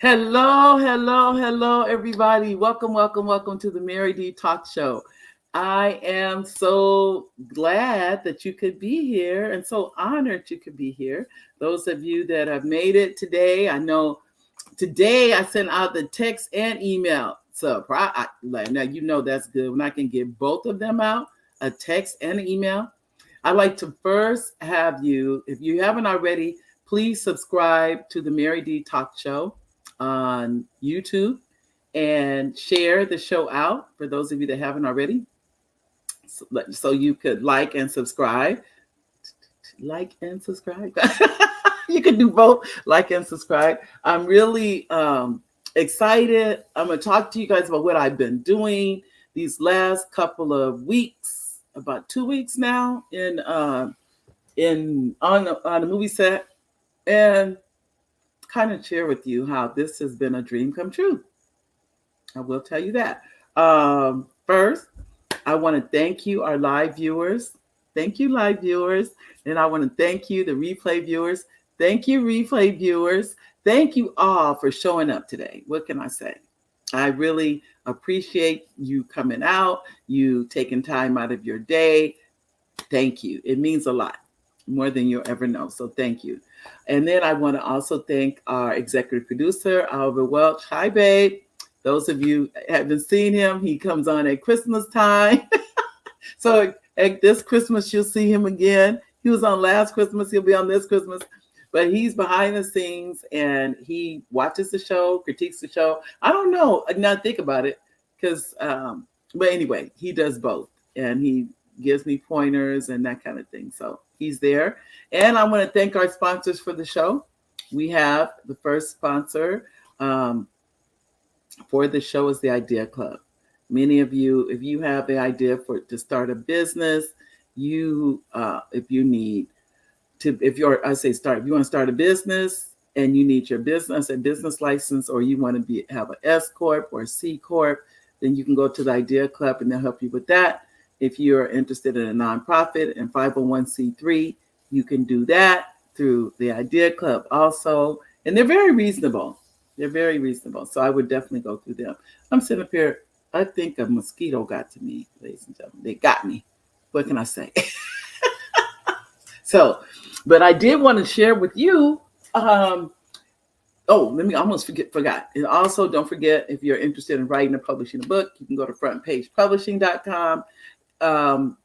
Hello, everybody. Welcome to the Mary D Talk Show. I am so glad that you could be here and so honored you could be here. Those of you that have made it today, I know today I sent out the text and email. So now you know that's good when I can get both of them out, a text and an email. I'd like to first have you, if you haven't already, please subscribe to the Mary D Talk Show on YouTube and share the show out for those of you that haven't already. So you could like and subscribe. Like and subscribe. You can do both, like and subscribe. I'm really excited. I'm going to talk to you guys about what I've been doing these last couple of weeks, about 2 weeks now, on the movie set, and kind of share with you how this has been a dream come true. I will tell you that. First, I want to thank you, our live viewers. Thank you, live viewers. And I want to thank you, the replay viewers. Thank you, replay viewers. Thank you all for showing up today. What can I say? I really appreciate you coming out, you taking time out of your day. Thank you. It means a lot, more than you'll ever know. So thank you. And then I want to also thank our executive producer, Oliver Welch. Hi, babe. Those of you haven't seen him, he comes on at Christmas time. So at this Christmas, you'll see him again. He was on last Christmas. He'll be on this Christmas. But he's behind the scenes and he watches the show, critiques the show. I don't know. Now think about it. But anyway, he does both. And he gives me pointers and that kind of thing. So he's there. And I want to thank our sponsors for the show. We have the first sponsor for the show is the Idea Club. Many of you, if you have the idea to start a business, if you want to start a business and you need your business license, or you want to have an S corp or a C corp, then you can go to the Idea Club and they'll help you with that. If you're interested in a nonprofit and 501c3, you can do that through the Idea Club also. And they're very reasonable. So I would definitely go through them. I'm sitting up here. I think a mosquito got to me, ladies and gentlemen. They got me. What can I say? But I did want to share with you. I almost forgot. And also, don't forget, if you're interested in writing or publishing a book, you can go to frontpagepublishing.com.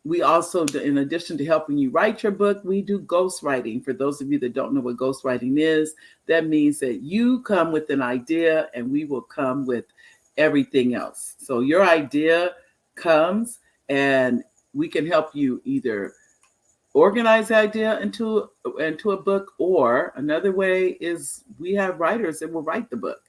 We also, in addition to helping you write your book, we do ghostwriting. For those of you that don't know what ghostwriting is, that means that you come with an idea and we will come with everything else. So your idea comes and we can help you either organize the idea into a book, or another way is we have writers that will write the book.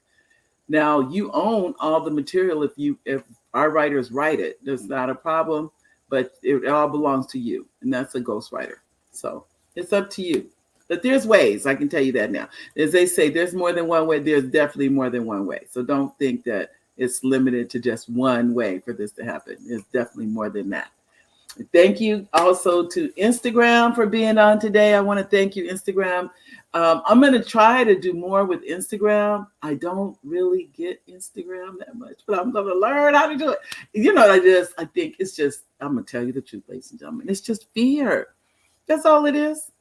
Now you own all the material. If our writers write it, there's not a problem, but it all belongs to you, and that's a ghostwriter. So it's up to you. But there's ways, I can tell you that now. As they say, there's more than one way. There's definitely more than one way. So don't think that it's limited to just one way for this to happen. It's definitely more than that. Thank you also to Instagram for being on today. I want to thank you, Instagram. I'm going to try to do more with Instagram. I don't really get Instagram that much, but I'm going to learn how to do it. I think it's just, I'm going to tell you the truth, ladies and gentlemen. It's just fear. That's all it is.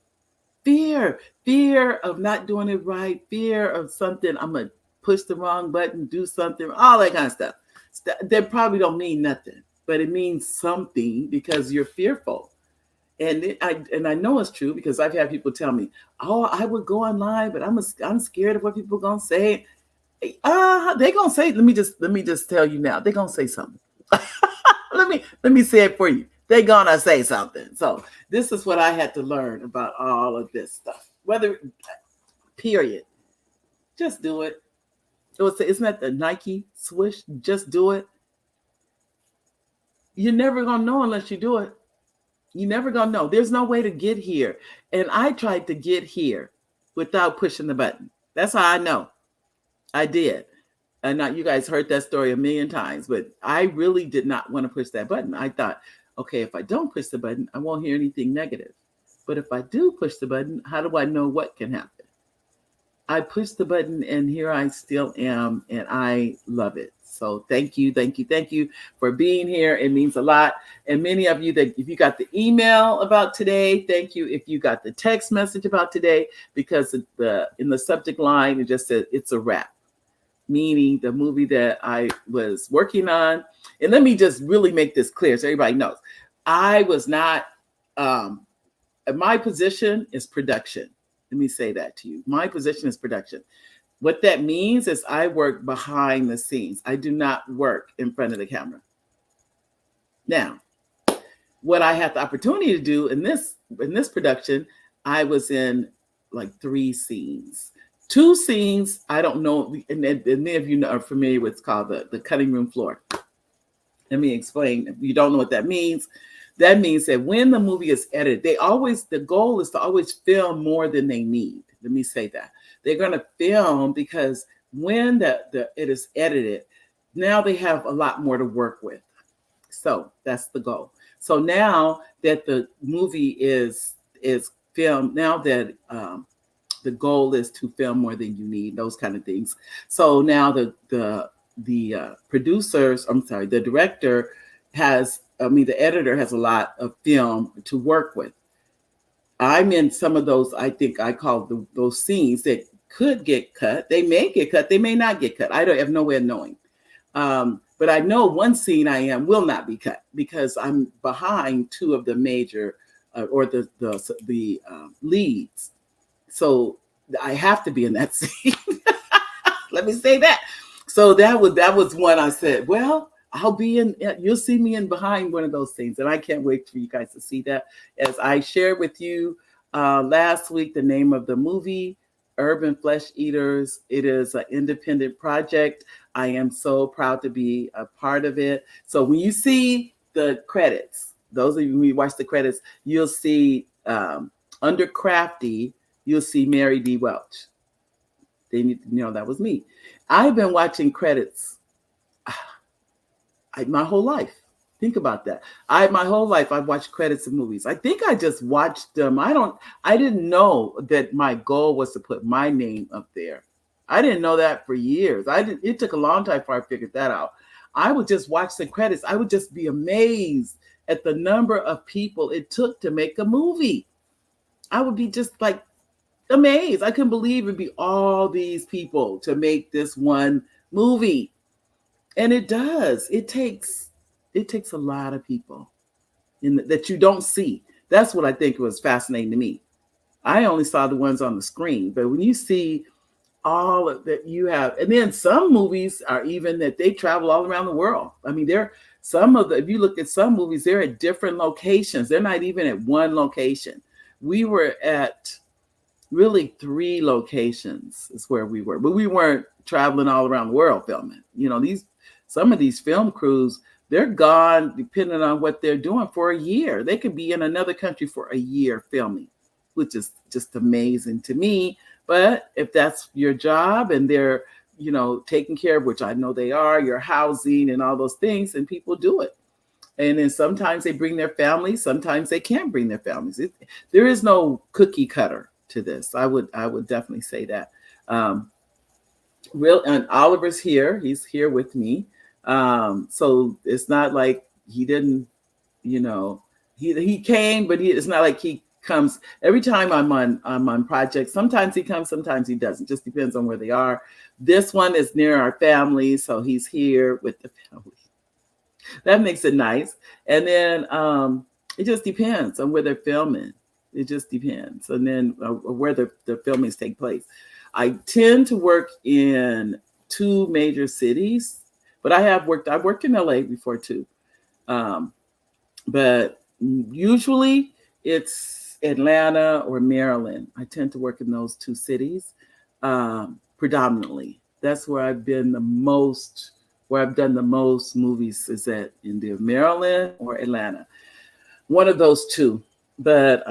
Fear of not doing it right. Fear of something. I'm going to push the wrong button, do something, all that kind of stuff. That probably don't mean nothing, but it means something because you're fearful. And I know it's true because I've had people tell me, "Oh, I would go online, but I'm scared of what people are gonna say." They're gonna say. Let me just tell you now. They're gonna say something. let me say it for you. They're gonna say something. So this is what I had to learn about all of this stuff. Period. Just do it. Isn't that the Nike swoosh? Just do it. You're never gonna know unless you do it. You're never gonna know. There's no way to get here. And I tried to get here without pushing the button. That's how I know. I did. And now you guys heard that story a million times, but I really did not want to push that button. I thought, okay, if I don't push the button, I won't hear anything negative. But if I do push the button, how do I know what can happen? I pushed the button and here I still am, and I love it. So thank you, thank you, thank you for being here. It means a lot. And many of you that if you got the email about today, thank you. If you got the text message about today, because in the subject line it just said it's a wrap, meaning the movie that I was working on. And let me just really make this clear so everybody knows. I was not my position is production. Let me say that to you. My position is production. What that means is I work behind the scenes. I do not work in front of the camera. Now, what I had the opportunity to do in this production, I was in like 3 scenes. 2 scenes, I don't know, and many of you are familiar with what's called the cutting room floor. Let me explain. If you don't know what that means, that means that when the movie is edited, the goal is to always film more than they need. Let me say that. They're going to film because when it is edited, now they have a lot more to work with. So that's the goal. So now that the movie is filmed, now that the goal is to film more than you need, those kind of things. So now the producers, the director the editor has a lot of film to work with. I'm in some of those, I think I call those scenes that could get cut. They may get cut, they may not get cut. I have no way of knowing. But I know one scene will not be cut because I'm behind 2 of the major or the leads. So I have to be in that scene. Let me say that. So that was one I said, well, I'll be in, you'll see me in behind one of those things. And I can't wait for you guys to see that. As I shared with you last week, the name of the movie, Urban Flesh Eaters. It is an independent project. I am so proud to be a part of it. So when you see the credits, those of you who watch the credits, you'll see under Crafty, you'll see Mary D. Welch. They need to know that was me. I've been watching credits my whole life. Think about that. My whole life I've watched credits of movies. I think I just watched them. I didn't know that my goal was to put my name up there. I didn't know that for years. It took a long time before I figured that out. I would just watch the credits. I would just be amazed at the number of people it took to make a movie. I would be just like amazed. I couldn't believe it'd be all these people to make this one movie. And it does. It takes a lot of people that you don't see. That's what I think was fascinating to me. I only saw the ones on the screen, but when you see all of that you have, and then some movies are even that they travel all around the world. I mean, if you look at some movies, they're at different locations. They're not even at one location. We were at really 3 locations is where we were, but we weren't traveling all around the world filming. Some of these film crews, they're gone depending on what they're doing for a year. They could be in another country for a year filming, which is just amazing to me. But if that's your job and they're, taking care of, which I know they are, your housing and all those things, and people do it. And then sometimes they bring their families, sometimes they can't bring their families. There is no cookie cutter to this. I would definitely say that. And Oliver's here. He's here with me. So it's not like he didn't, he came, but it's not like he comes every time I'm on projects. Sometimes he comes, sometimes he doesn't. Just depends on where they are. This one is near our family, so he's here with the family. That makes it nice. And then it just depends on where they're filming. It just depends. And then where the filmings take place. I tend to work in 2 major cities, but I've worked in LA before too. But usually it's Atlanta or Maryland. I tend to work in those 2 cities predominantly. That's where I've been where I've done the most movies is at either Maryland or Atlanta. One of those 2. But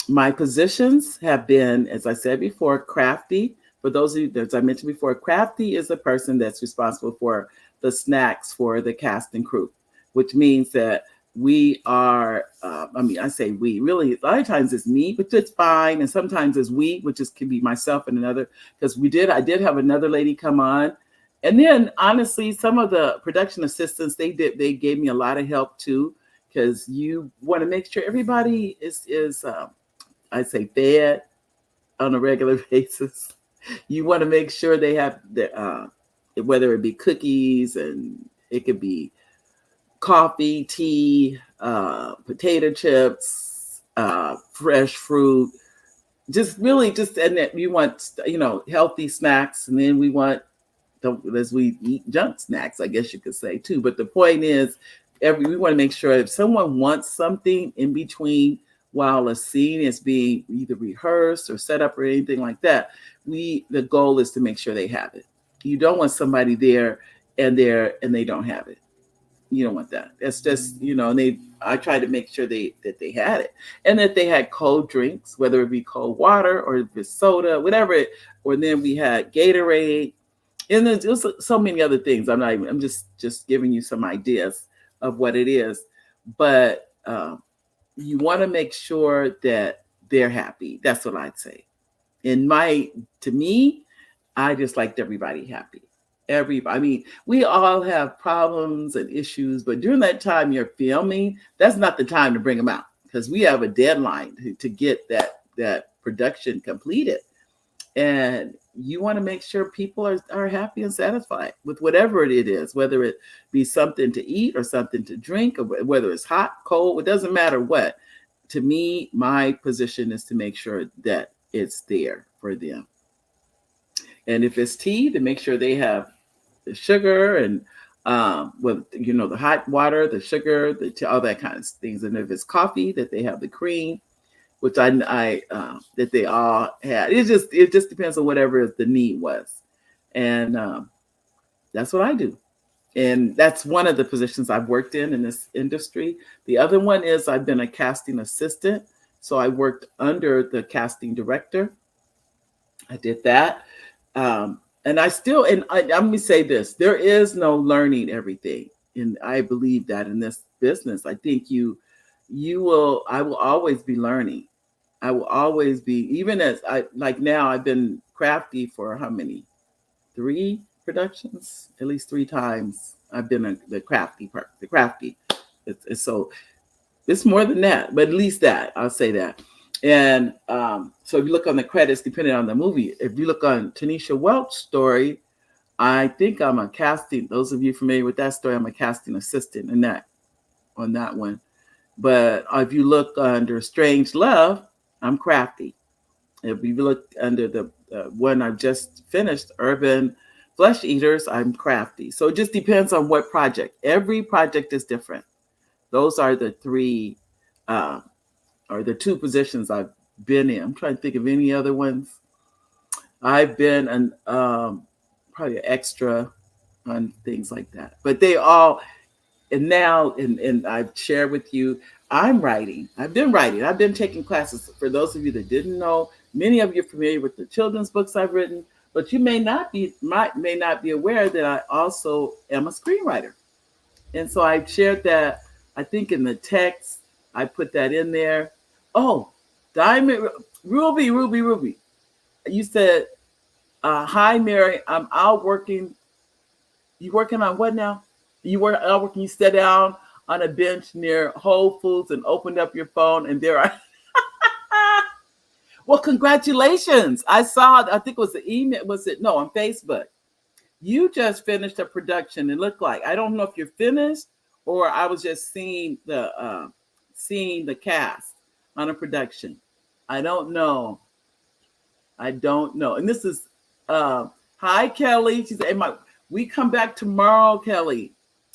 my positions have been, as I said before, Crafty. For those of you, as I mentioned before, Crafty is the person that's responsible for the snacks for the cast and crew, which means that we are, I say we, really, a lot of times it's me, but it's fine. And sometimes it's we, which is can be myself and another, because I did have another lady come on. And then honestly, some of the production assistants, they gave me a lot of help too, because you want to make sure everybody is I'd say fed on a regular basis. You want to make sure they have whether it be cookies, and it could be coffee, tea, potato chips, fresh fruit, just really just, and that you want, healthy snacks. And then we want, as we eat junk snacks, I guess you could say too. But the point is, we want to make sure if someone wants something in between while a scene is being either rehearsed or set up or anything like that, the goal is to make sure they have it. You don't want somebody there and they don't have it. You don't want that. That's just, and I tried to make sure that they had it, and that they had cold drinks, whether it be cold water or if it's soda, whatever or then we had Gatorade, and there's so many other things. I'm just giving you some ideas of what it is, but you want to make sure that they're happy. That's what I'd say. To me, I just liked everybody happy. We all have problems and issues, but during that time you're filming, that's not the time to bring them out, because we have a deadline to get that production completed. And you want to make sure people are happy and satisfied with whatever it is, whether it be something to eat or something to drink, or whether it's hot, cold, it doesn't matter what. To me, my position is to make sure that it's there for them. And if it's tea, to make sure they have the sugar and the hot water, the sugar, all that kind of things. And if it's coffee, that they have the cream, which I that they all had. It just depends on whatever the need was, and that's what I do. And that's one of the positions I've worked in this industry. The other one is I've been a casting assistant, so I worked under the casting director. I did that. And let me say this, there is no learning everything. And I believe that in this business, I think I will always be learning. I will always be, even as like now, I've been crafty for how many? 3 productions, at least 3 times. I've been the crafty part, the crafty. So it's more than that, but at least that, I'll say that. And so if you look on the credits, depending on the movie, if you look on Tanisha Welch's story, I think I'm a casting. Those of you familiar with that story, I'm a casting assistant on that one. But if you look under Strange Love, I'm crafty. If you look under the one I've just finished, Urban Flesh Eaters, I'm crafty. So it just depends on what project. Every project is different. Those are the 3 or the 2 positions I've been in. I'm trying to think of any other ones. I've been probably an extra on things like that. But they all, and now, and I've shared with you, I'm writing. I've been writing. I've been taking classes. For those of you that didn't know, many of you are familiar with the children's books I've written, but you may not be aware that I also am a screenwriter. And so I've shared that, I think in the text, I put that in there. Oh, Diamond, Ruby. You said, hi, Mary, I'm out working. You working on what now? You were out working, you sat down on a bench near Whole Foods and opened up your phone, and there I Well, congratulations. I think it was the email, no, on Facebook. You just finished a production. It looked like, I don't know if you're finished or I was just seeing the cast on a production. I don't know. And this is hi, Kelly. She said, we come back tomorrow, Kelly.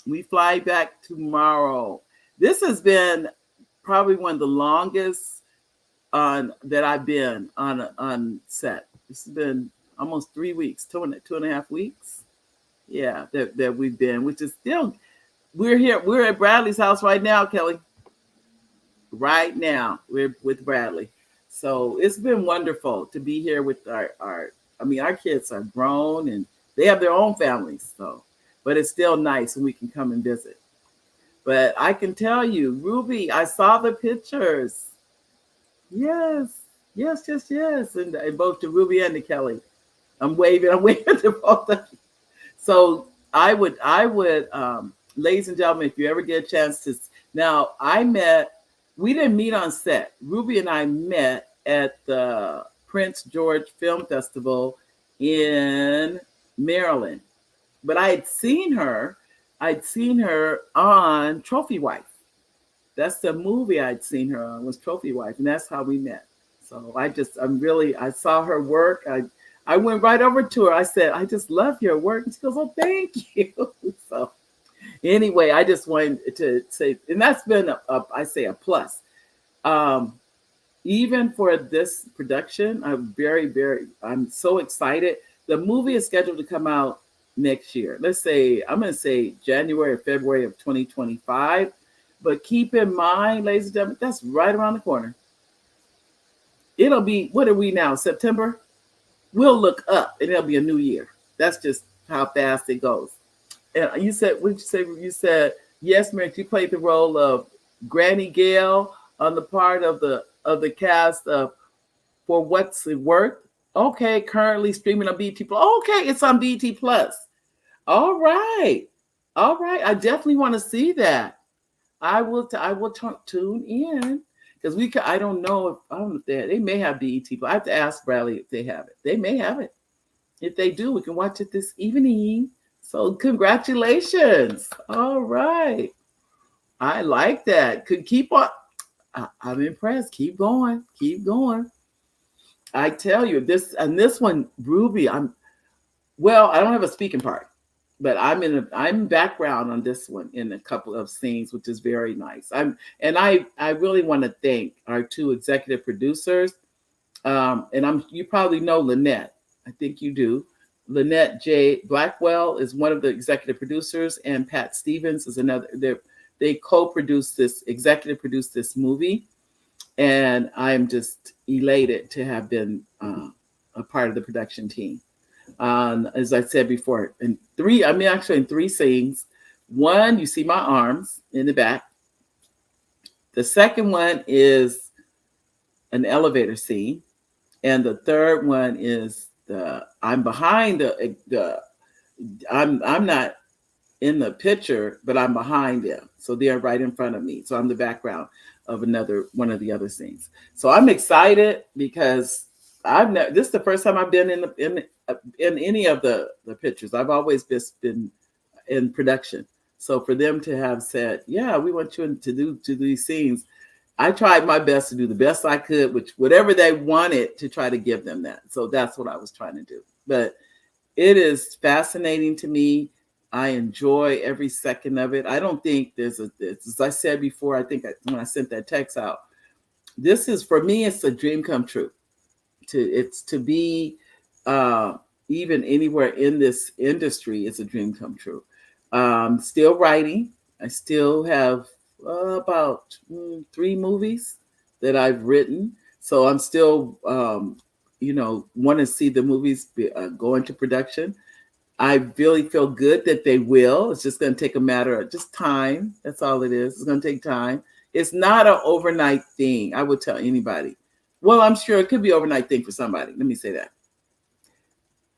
We fly back tomorrow. This has been probably one of the longest that I've been on set. This has been almost 3 weeks, 2.5 weeks. Yeah, that we've been, which is still, we're here. We're at Bradley's house right now, Kelly. Right now, we're with Bradley. So it's been wonderful to be here with our kids are grown and they have their own families. So, but it's still nice when we can come and visit. But I can tell you, Ruby, I saw the pictures. Yes, yes. And both to Ruby and to Kelly. I'm waving to both of you. So ladies and gentlemen, if you ever get a chance to, now we didn't meet on set. Ruby and I met at the Prince George Film Festival in Maryland. But I'd seen her on Trophy Wife. That's the movie I'd seen her on, was Trophy Wife, and that's how we met. So I saw her work. I went right over to her. I said, I just love your work. And she goes, oh, thank you. So anyway, I just wanted to say, and that's been I say a plus. Um, Even for this production, I'm so excited. The movie is scheduled to come out next year. I'm going to say January or February of 2025. But keep in mind, ladies and gentlemen, that's right around the corner. It'll be, what are we now, September? We'll look up and it'll be a new year. That's just how fast it goes. And you said, what did you say? You said, yes, Mary, you played the role of Granny Gale on the part of the cast of For What's It Worth. Okay, currently streaming on BT Plus. Okay, it's on BT Plus. All right. All right. I definitely want to see that. I will tune in because I don't know if they may have BET, but I have to ask Bradley if they have it. They may have it. If they do, we can watch it this evening. So congratulations. All right. I like that. Could keep on. I'm impressed. Keep going. Keep going. I tell you, this one, Ruby, I don't have a speaking part, but I'm background on this one in a couple of scenes, which is very nice. I really want to thank our two executive producers. You probably know Lynette. I think you do. Lynette J. Blackwell is one of the executive producers, and Pat Stevens is another. They executive produced this movie, and I'm just elated to have been a part of the production team. As I said before, in three scenes. One, you see my arms in the back. The second one is an elevator scene, and the third one is I'm behind I'm not in the picture, but I'm behind them, so they're right in front of me. So I'm the background of one of the other scenes. So I'm excited because this is the first time I've been in any of the pictures. I've always just been in production. So for them to have said, yeah, we want you to do these scenes, I tried my best to do the best I could, which whatever they wanted to try to give them that. So that's what I was trying to do. But it is fascinating to me. I enjoy every second of it. I don't think as I said before, I think when I sent that text out, for me, it's a dream come true. To be even anywhere in this industry is a dream come true. Still writing. I still have about 3 movies that I've written. So I'm still, want to see the movies go into production. I really feel good that they will. It's just going to take a matter of just time. That's all it is. It's going to take time. It's not an overnight thing. I would tell anybody. Well, I'm sure it could be an overnight thing for somebody. Let me say that.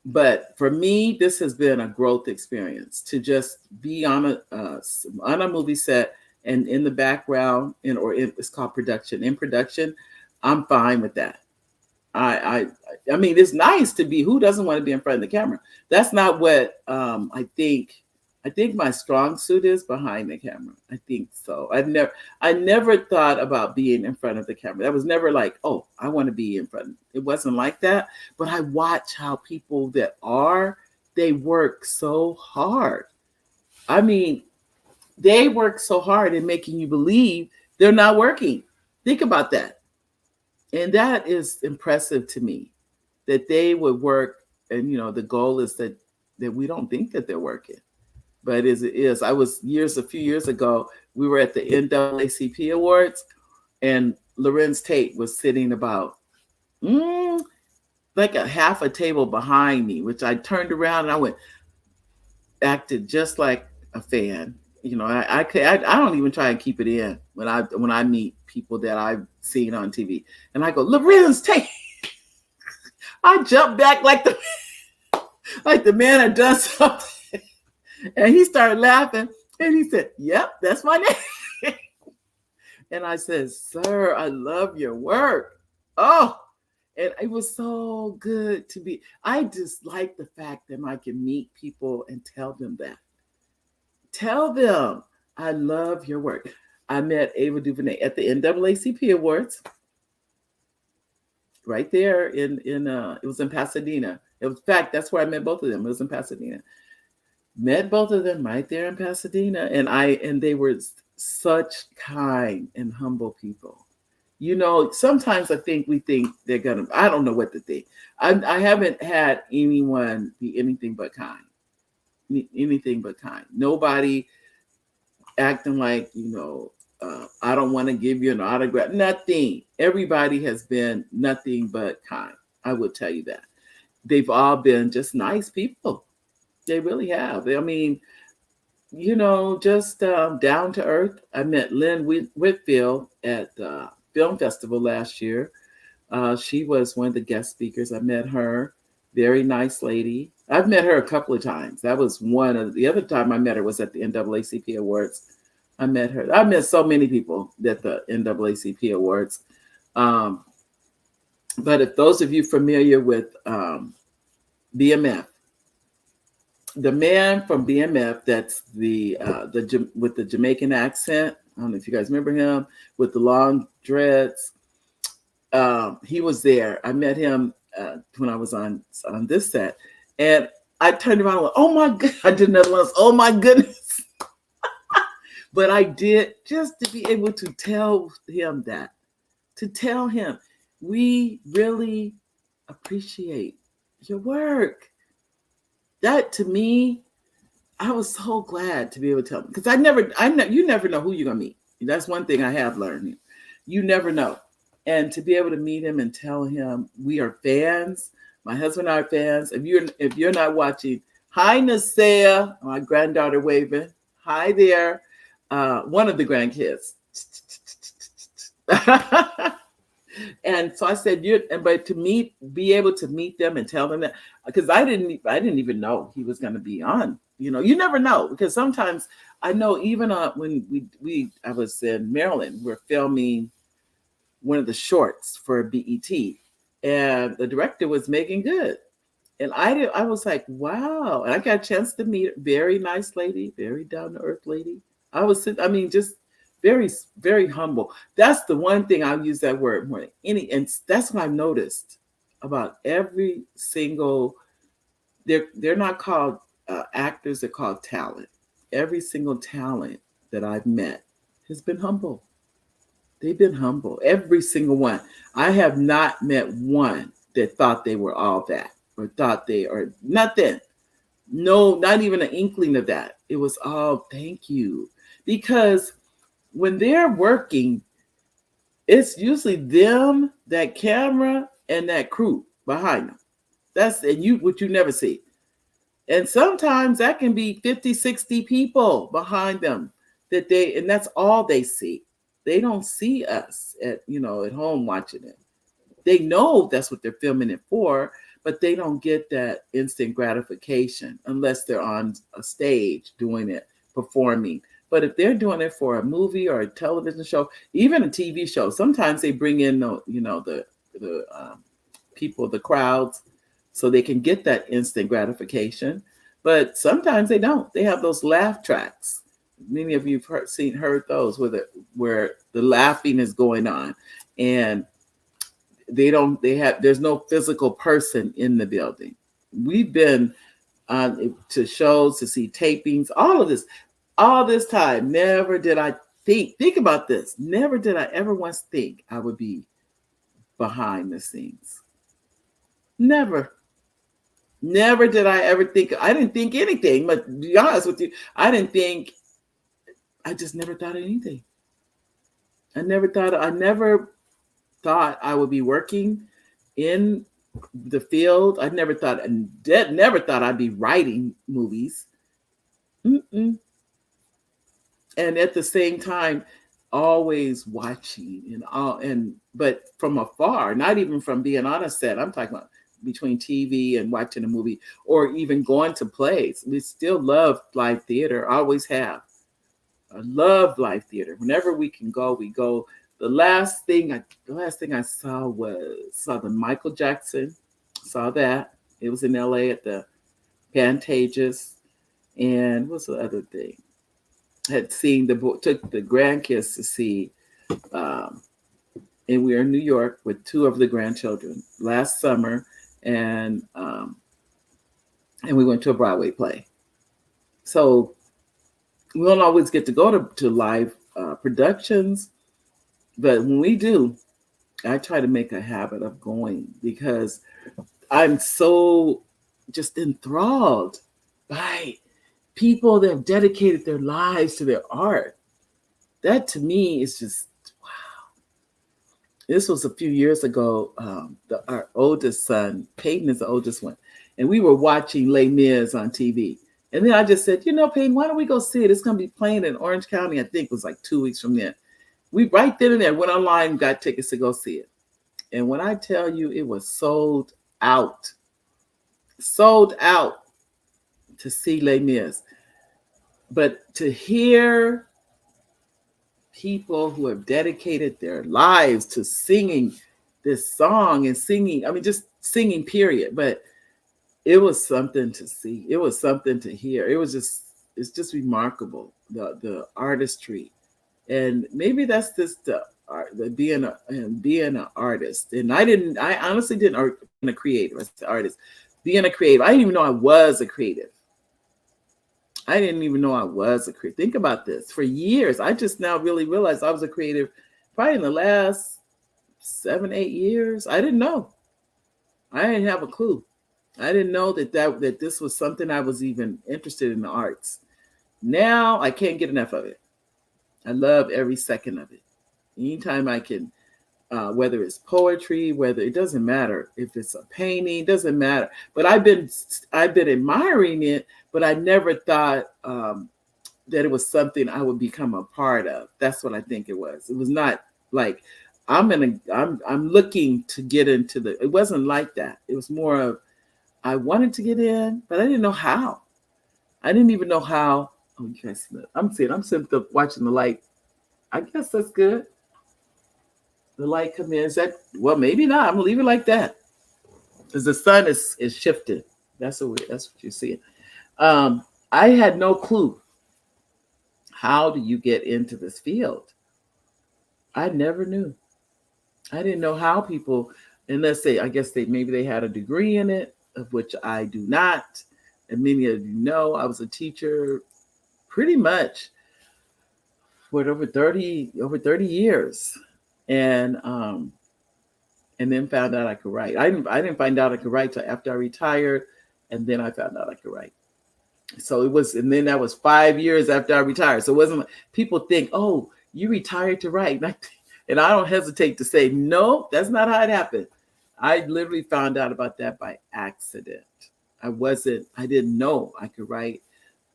But for me, this has been a growth experience to just be on a movie set and in the background, it's called production. In production, I'm fine with that. I mean, it's nice to be. Who doesn't want to be in front of the camera? That's not what I think. I think my strong suit is behind the camera. I think so. I never thought about being in front of the camera. That was never like, oh, I want to be in front. It wasn't like that. But I watch how people they work so hard. I mean, they work so hard in making you believe they're not working. Think about that. And that is impressive to me, that they would work. And, the goal is that we don't think that they're working. But it is. A few years ago, we were at the NAACP Awards, and Lorenz Tate was sitting about like a half a table behind me, which I turned around and I acted just like a fan. I don't even try and keep it in when I meet people that I've seen on TV, and I go, Lorenz, take. I jump back like the man had done something, and he started laughing, and he said, "Yep, that's my name." And I said, "Sir, I love your work." Oh, and it was so good to be. I just like the fact that I can meet people and tell them that. Tell them I love your work. I met Ava DuVernay at the NAACP Awards, right there in it was in Pasadena. It was, in fact, that's where I met both of them. It was in Pasadena. Met both of them right there in Pasadena, and they were such kind and humble people. Sometimes I think we think they're gonna. I don't know what to think. I haven't had anyone be anything but kind. Anything but kind. Nobody acting like, I don't want to give you an autograph. Nothing. Everybody has been nothing but kind. I will tell you that. They've all been just nice people. They really have. I mean, just down to earth. I met Lynn Whitfield at the film festival last year. She was one of the guest speakers. I met her. Very nice lady. I've met her a couple of times. That was one of the other time I met her was at the NAACP Awards. I met her. I met so many people at the NAACP Awards. But if those of you familiar with BMF, the man from BMF, that's the with the Jamaican accent. I don't know if you guys remember him with the long dreads. He was there. I met him when I was on this set, and I turned around and went, "Oh my god!" I did another one. Oh my goodness! But I did just to be able to tell him that, to tell him we really appreciate your work. That to me, I was so glad to be able to tell him because you never know who you're gonna meet. That's one thing I have learned. You never know, and to be able to meet him and tell him we are fans. My husband and I are fans. If you're not watching, hi Nasea, my granddaughter waving. Hi there. One of the grandkids. And so I said, but be able to meet them and tell them that, because I didn't even know he was going to be on. You never know, because sometimes I know even when I was in Maryland, we're filming one of the shorts for BET, and the director was Megan Good, and I was like, wow, and I got a chance to meet a very nice lady, very down to earth lady. Just very, very humble. That's the one thing I'll use that word more than any. And that's what I've noticed about every single, they're not called actors, they're called talent. Every single talent that I've met has been humble. They've been humble. Every single one. I have not met one that thought they were all that or thought they are nothing. No, not even an inkling of that. It was all thank you. Because when they're working, it's usually them, that camera, and that crew behind them. That's what you never see. And sometimes that can be 50, 60 people behind them and that's all they see. They don't see us at home watching it. They know that's what they're filming it for, but they don't get that instant gratification unless they're on a stage doing it, performing. But if they're doing it for a movie or a television show, even a TV show, sometimes they bring in the people, the crowds, so they can get that instant gratification. But sometimes they don't. They have those laugh tracks. Many of you have heard those where the laughing is going on, and there's no physical person in the building. We've been to shows to see tapings, all this time. Never did I think about this. Never did I ever once think I would be behind the scenes. Never did I ever think. I didn't think anything, but to be honest with you, I just never thought of anything. I never thought I would be working in the field. I never thought I'd be writing movies. and at the same time, always watching and all, but from afar, not even from being on a set. I'm talking about between TV and watching a movie, or even going to plays. We still love live theater. Always have. I love live theater. Whenever we can go, we go. The last thing I saw the Michael Jackson. Saw that. It was in LA at the Pantages. And what's the other thing? Had seen took the grandkids to see, um, and we were in New York with two of the grandchildren last summer, and we went to a Broadway play. So we don't always get to go to live productions, but when we do, I try to make a habit of going because I'm so just enthralled by people that have dedicated their lives to their art. That to me is just wow. This was a few years ago. Our oldest son, Peyton, is the oldest one, and we were watching Les Mis on TV. And then I just said, Peyton, why don't we go see it? It's going to be playing in Orange County. I think it was like 2 weeks from then. We right then and there went online, got tickets to go see it. And when I tell you, it was sold out to see Les Mis. But to hear people who have dedicated their lives to singing this song and singing, I mean, just singing, period. But it was something to see. It was something to hear. It's just remarkable, the artistry. And maybe that's just the art, being an artist. And I honestly didn't, or being a creative, I said artist, being a creative. I didn't even know I was a creative. I didn't even know I was a creative. Think about this. For years, I just now really realized I was a creative probably in the last 7, 8 years. I didn't know. I didn't have a clue. I didn't know that this was something I was even interested in, the arts. Now I can't get enough of it. I love every second of it. Anytime I can, whether it's poetry, whether it doesn't matter if it's a painting, doesn't matter. But I've been admiring it, but I never thought that it was something I would become a part of. That's what I think it was. It was not like I'm looking to get into the. It wasn't like that. It was more of I wanted to get in, but I didn't know how. I didn't even know how. Oh, you guys, I'm sitting up watching the light. I guess that's good. The light come in. Is that, well, maybe not. I'm gonna leave it like that. Because the sun is shifting. That's what you're seeing. I had no clue. How do you get into this field? I never knew. I didn't know how people, unless I guess maybe they had a degree in it, of which I do not. And many of you know, I was a teacher pretty much for over 30 years. And then found out I could write. I didn't find out I could write till after I retired, and then I found out I could write. So it was, and then that was 5 years after I retired. So it wasn't, people think, oh, you retired to write. And I don't hesitate to say, no, that's not how it happened. I literally found out about that by accident. I didn't know I could write,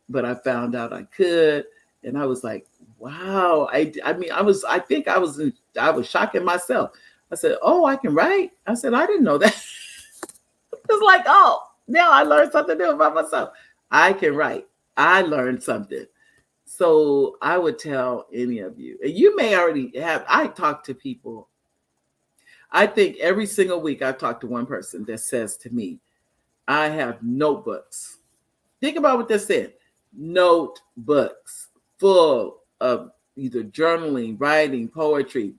but I found out I could. And I was like, wow. I think I was shocking myself. I said, oh, I can write. I said, I didn't know that. It's like, oh, now I learned something new about myself. I can write. I learned something. So I would tell any of you, and you may already have, I talk to people. I think every single week I talk to one person that says to me, I have notebooks. Think about what they said. Notebooks full of either journaling, writing, poetry,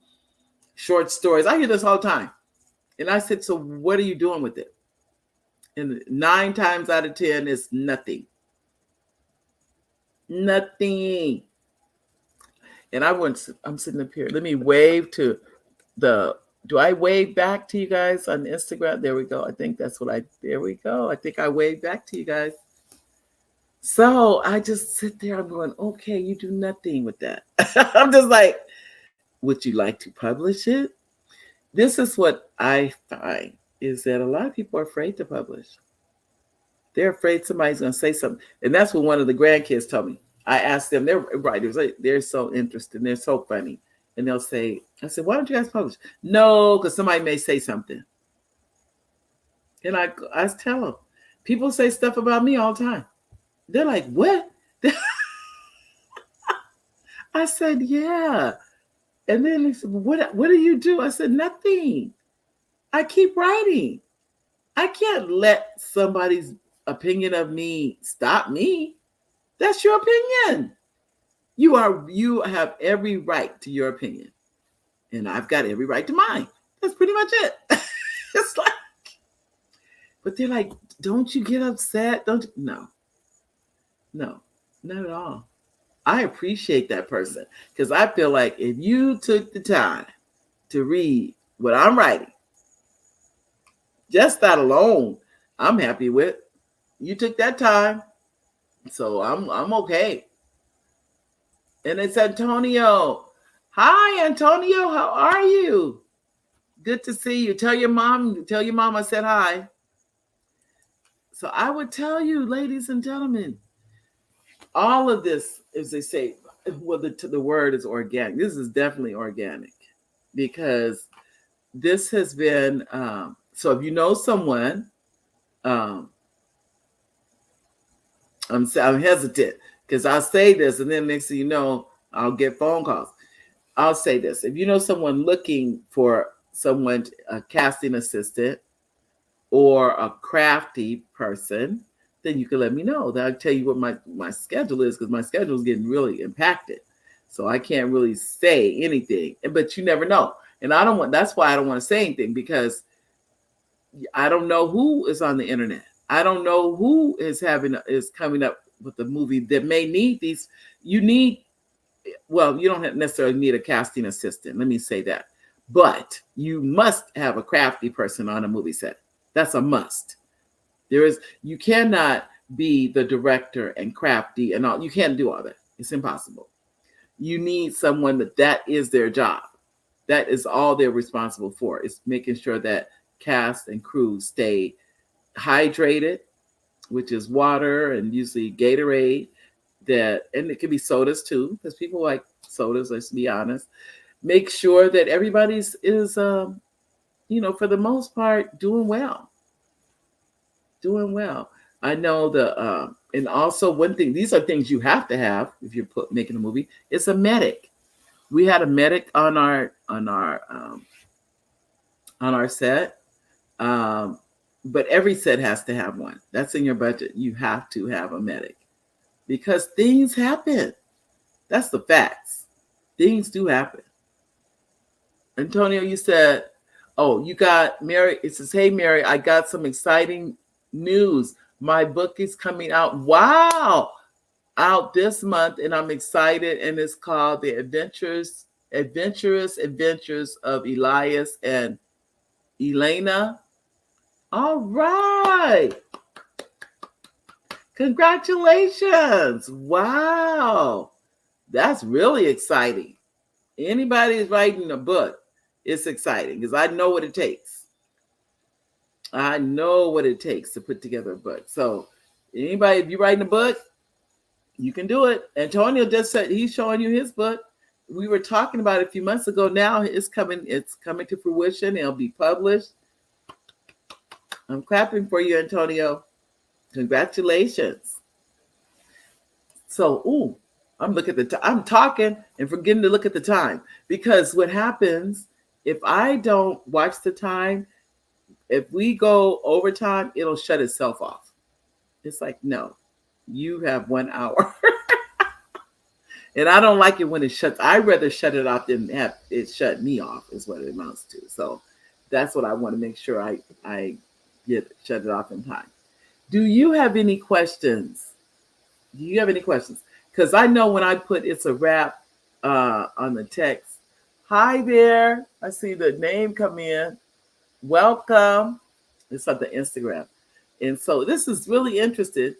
short stories. I hear this all the time. And I said, so what are you doing with it? And 9 times out of 10 is nothing. Nothing. And I'm sitting up here. Let me wave to do I wave back to you guys on Instagram? There we go. I think there we go. I think I wave back to you guys. So I just sit there. I'm going, okay, you do nothing with that. I'm just like, would you like to publish it? This is what I find is that a lot of people are afraid to publish. They're afraid somebody's going to say something. And that's what one of the grandkids told me. I ask them, they're writers, they're so interested, they're so funny. And they'll say, I said, why don't you guys publish? No, because somebody may say something. And I tell them, people say stuff about me all the time. They're like, what? I said, yeah. And then they said, what do you do? I said, nothing. I keep writing. I can't let somebody's opinion of me stop me. That's your opinion. You have every right to your opinion. And I've got every right to mine. That's pretty much it. It's like, but they're like, don't you get upset? Don't you? No, not at all. I appreciate that person because I feel like if you took the time to read what I'm writing, just that alone, I'm happy with. You took that time, so I'm okay. And it's Antonio. Hi, Antonio. How are you? Good to see you. Tell your mom I said hi. So I would tell you, ladies and gentlemen, all of this, as they say, well, the word is organic. This is definitely organic because this has been, so if you know someone, I'm hesitant because I'll say this and then next thing you know, I'll get phone calls. I'll say this. If you know someone looking for someone, a casting assistant or a crafty person, then you can let me know. Then I'll tell you what my schedule is because my schedule is getting really impacted. So I can't really say anything, but you never know. And that's why I don't want to say anything because I don't know who is on the internet. I don't know who is coming up with a movie that may need these. You don't necessarily need a casting assistant. Let me say that. But you must have a crafty person on a movie set. That's a must. You cannot be the director and crafty and all. You can't do all that. It's impossible. You need someone that is their job. That is all they're responsible for. Is making sure that cast and crew stay hydrated, which is water and usually Gatorade. And it can be sodas too, because people like sodas. Let's be honest. Make sure that everybody's is, for the most part, doing well. Doing well. I know and also one thing. These are things you have to have if you're making a movie. It's a medic. We had a medic on our set, but every set has to have one. That's in your budget. You have to have a medic because things happen. That's the facts. Things do happen. Antonio, you said, oh, you got Mary. It says, hey, Mary, I got some exciting news. My book is coming out. Wow. Out this month, and I'm excited. And it's called The Adventurous Adventures of Elias and Elena. All right. Congratulations. Wow. That's really exciting. Anybody who's writing a book, it's exciting because I know what it takes. I know what it takes to put together a book. So anybody, if you're writing a book, you can do it. Antonio just said he's showing you his book. We were talking about it a few months ago. Now it's coming to fruition. It'll be published. I'm clapping for you, Antonio. Congratulations. So, I'm looking at I'm talking and forgetting to look at the time because what happens if I don't watch the time, if we go overtime, it'll shut itself off. It's like, no, you have 1 hour. And I don't like it when it shuts. I'd rather shut it off than have it shut me off is what it amounts to. So that's what I want to make sure I shut it off in time. Do you have any questions? Because I know when I put it's a wrap on the text. Hi there. I see the name come in. Welcome. It's on the Instagram. And so this is really interested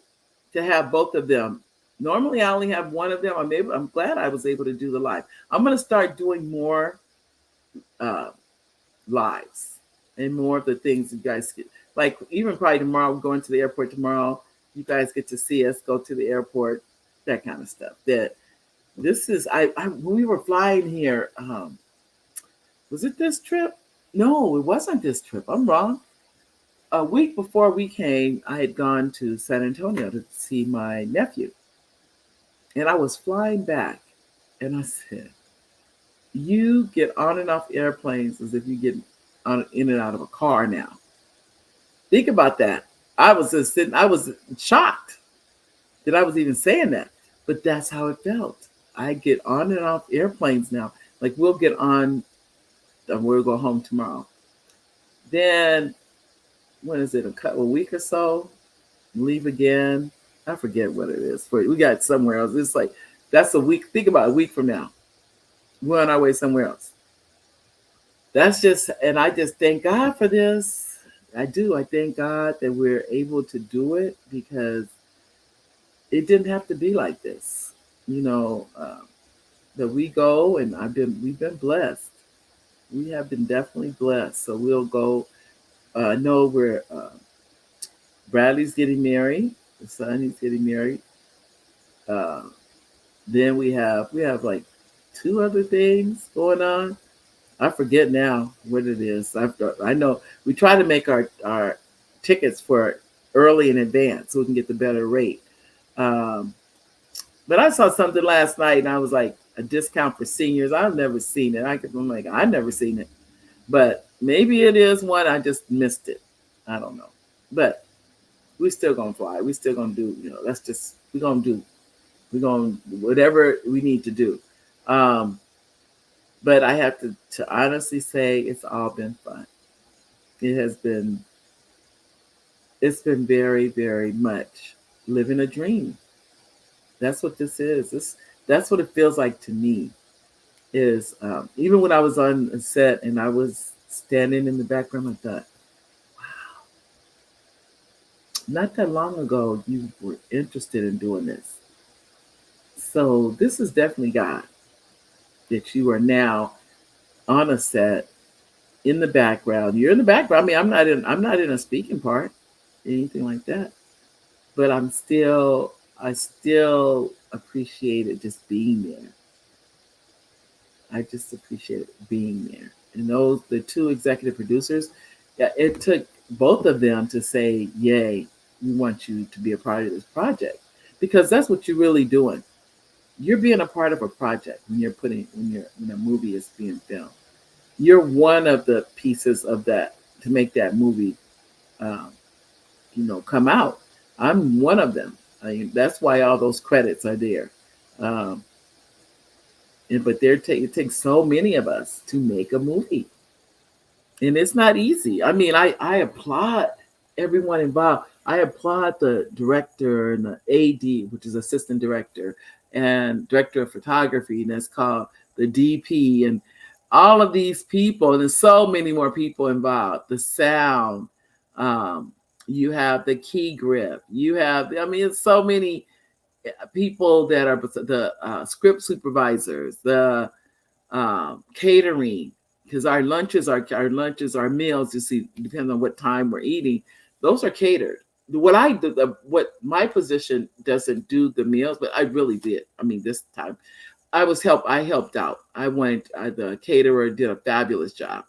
to have both of them. Normally I only have one of them. I'm glad I was able to do the live. I'm going to start doing more lives and more of the things you guys get. Like even probably tomorrow, we're going to the airport tomorrow. You guys get to see us go to the airport. that kind of stuff. That this is I when we were flying here. Was it this trip? No, it wasn't this trip. I'm wrong. A week before we came, I had gone to San Antonio to see my nephew, and I was flying back, and I said, "You get on and off airplanes as if you get on in and out of a car now." Think about that. I was just sitting. I was shocked that I was even saying that, but that's how it felt. I get on and off airplanes now. Like we'll get on, and we'll go home tomorrow. Then when is it? A week or so, leave again. I forget what it is. We got somewhere else. It's like that's a week. Think about a week from now. We're on our way somewhere else. That's just, and I just thank God for this. I do. I thank God that we're able to do it because it didn't have to be like this. You know, that we go and we've been blessed. We have been definitely blessed. So we'll go. I know we're Bradley's getting married. The son, he's getting married. Uh, then we have like two other things going on. I forget now what it is. I know we try to make our tickets for early in advance so we can get the better rate. Um, but I saw something last night and I was like a discount for seniors. I've never seen it. I'm like I've never seen it, but maybe it is one I just missed it. I don't know, but we still gonna fly. We still gonna do. That's just we're gonna whatever we need to do. Um, but I have to honestly say it's all been fun. It has been it's been very, very much living a dream. That's what this is. That's what it feels like to me. Is even when I was on a set and I was standing in the background, I thought, not that long ago you were interested in doing this. So this is definitely God that you are now on a set in the background. You're in the background. I mean, I'm not in a speaking part, anything like that. But I still appreciate it just being there. I just appreciate being there. And the two executive producers, yeah, it took both of them to say, "Yay, we want you to be a part of this project," because that's what you're really doing. You're being a part of a project when a movie is being filmed. You're one of the pieces of that to make that movie, um, come out. I'm one of them. I mean, that's why all those credits are there. Um, but it takes so many of us to make a movie, and it's not easy. I mean, I applaud everyone involved. I applaud the director and the AD, which is assistant director, and director of photography, and that's called the DP, and all of these people, and there's so many more people involved. The sound, um, you have the key grip, you have, I mean, it's so many people that are the script supervisors, the catering, because our meals. You see, depending on what time we're eating, those are catered. What my position doesn't do the meals, but I really did. I mean, this time I helped out. The caterer did a fabulous job,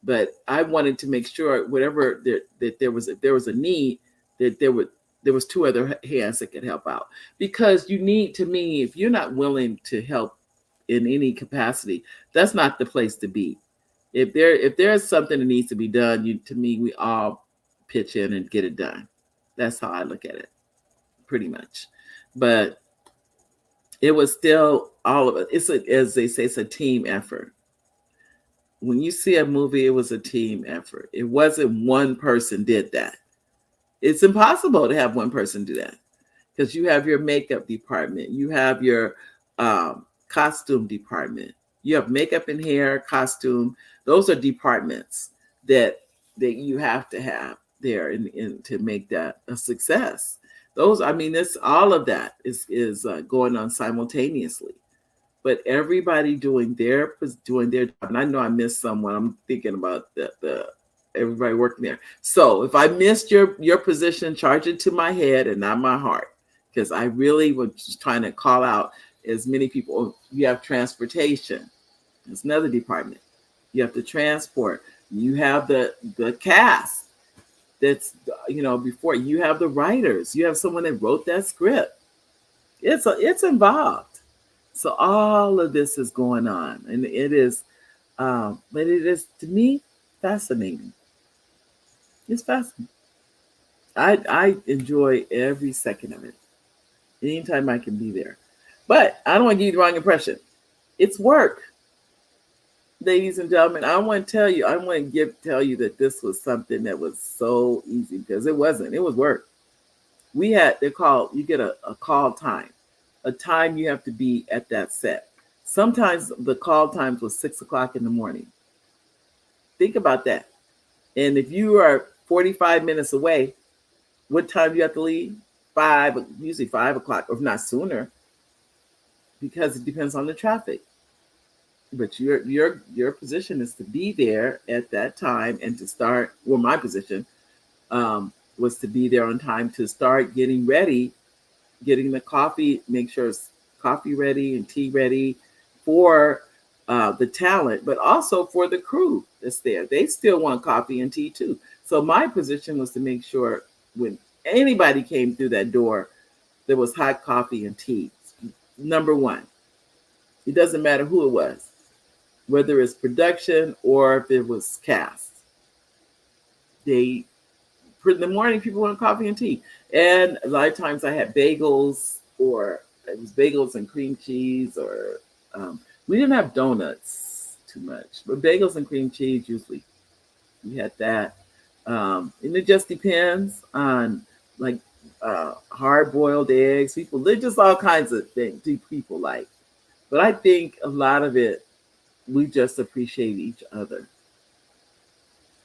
but I wanted to make sure whatever that there was, if there was a need, that there was two other hands that could help out, because you need, to me, if you're not willing to help in any capacity, that's not the place to be. If there's something that needs to be done, to me, we all pitch in and get it done. That's how I look at it, pretty much. But it was still all of it. As they say, it's a team effort. When you see a movie, it was a team effort. It wasn't one person did that. It's impossible to have one person do that, because you have your makeup department, you have your costume department, you have makeup and hair, costume. Those are departments that you have to have there to make that a success. I mean, this all of that is going on simultaneously, but everybody doing their job. And I know I missed someone. I'm thinking about the everybody working there. So if I missed your position, charge it to my head and not my heart, because I really was just trying to call out as many people. You have transportation. It's another department. You have the transport. You have the cast. That's before you have the writers. You have someone that wrote that script. It's involved. So all of this is going on, and it is, but it is to me fascinating. It's fascinating. I enjoy every second of it. Anytime I can be there, but I don't want to give you the wrong impression. It's work, ladies and gentlemen. I want to tell you. I want to tell you that this was something that was so easy because it wasn't. It was work. You get a call time, a time you have to be at that set. Sometimes the call times was 6 o'clock in the morning. Think about that. And if you are 45 minutes away, what time do you have to leave? Usually 5 o'clock, or if not sooner, because it depends on the traffic. But your position is to be there at that time and to start. Well, my position was to be there on time to start getting ready, getting the coffee, make sure it's coffee ready and tea ready for the talent, but also for the crew that's there. They still want coffee and tea too. So my position was to make sure when anybody came through that door, there was hot coffee and tea. Number one, it doesn't matter who it was, whether it's production or if it was cast. In the morning, people want coffee and tea. And a lot of times I had bagels, or it was bagels and cream cheese, or we didn't have donuts too much, but bagels and cream cheese usually. We had that. And it just depends on like hard boiled eggs. There's just all kinds of things people like. But I think a lot of it, we just appreciate each other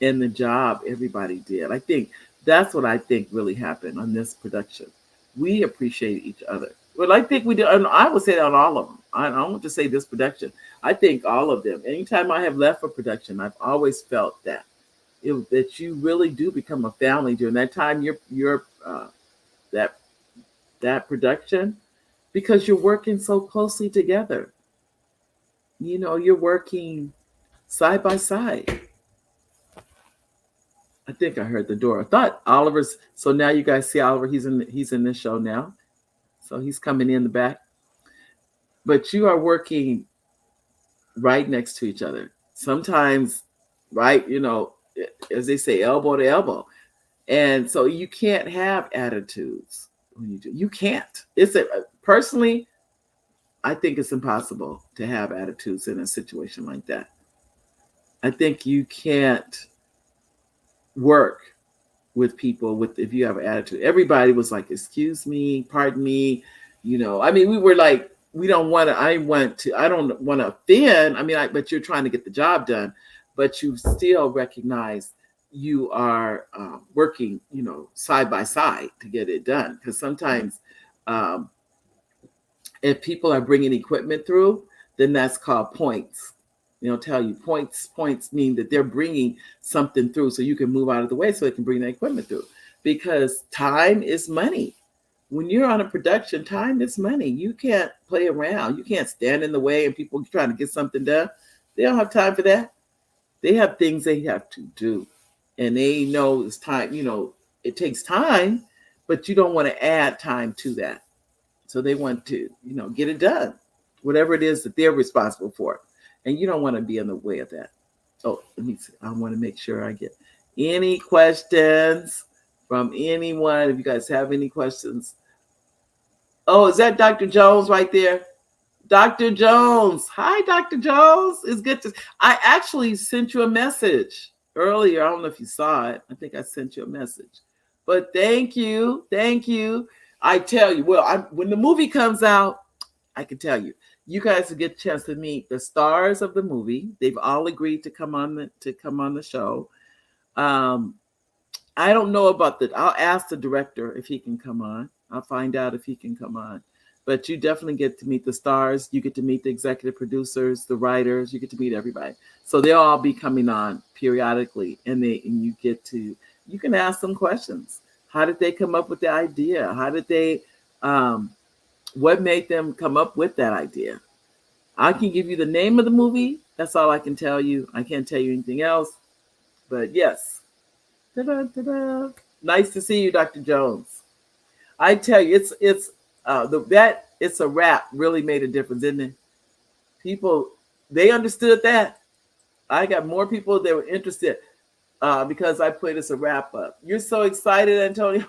and the job everybody did. I think that's what I think really happened on this production. We appreciate each other. Well, I think we do, and I would say that on all of them. I don't want to say this production. I think all of them. Anytime I have left for production, I've always felt that you really do become a family during that time. You're that production, because you're working so closely together. You're working side by side. I think I heard the door. I thought Oliver's. So now you guys see Oliver. He's in this show now. So he's coming in the back. But you are working right next to each other. Sometimes, right, as they say, elbow to elbow. And so you can't have attitudes when you do. You can't. Personally, I think it's impossible to have attitudes in a situation like that. I think you can't work with people if you have an attitude. Everybody was like, excuse me, pardon me. We were like, I don't want to offend. But you're trying to get the job done, but you still recognize you are working, side by side to get it done. Because sometimes if people are bringing equipment through, then that's called points. Tell you points mean that they're bringing something through so you can move out of the way so they can bring the equipment through, because time is money. When you're on a production, time is money. You can't play around. You can't stand in the way and people trying to get something done. They don't have time for that. They have things they have to do, and they know it's time. It takes time, but you don't want to add time to that. So they want to, get it done, whatever it is that they're responsible for. And you don't want to be in the way of that. Oh, let me see. I want to make sure I get any questions from anyone. If you guys have any questions. Oh, is that Dr. Jones right there? Dr. Jones. Hi, Dr. Jones. It's good to. I actually sent you a message earlier. I don't know if you saw it. I think I sent you a message. But thank you. Thank you. I tell you, when the movie comes out, I can tell you. You guys will get a chance to meet the stars of the movie. They've all agreed to come on the show. I don't know about I'll ask the director if he can come on. I'll find out if he can come on. But you definitely get to meet the stars. You get to meet the executive producers, the writers. You get to meet everybody. So they'll all be coming on periodically, and you can ask them questions. How did they come up with the idea? How did they What made them come up with that idea? I can give you the name of the movie. That's all I can tell you. I can't tell you anything else. But yes. Ta-da, ta-da. Nice to see you, Dr. Jones. I tell you, that it's a wrap really made a difference, didn't it? People, they understood that. I got more people that were interested because I put it's a wrap up. You're so excited, Antonio.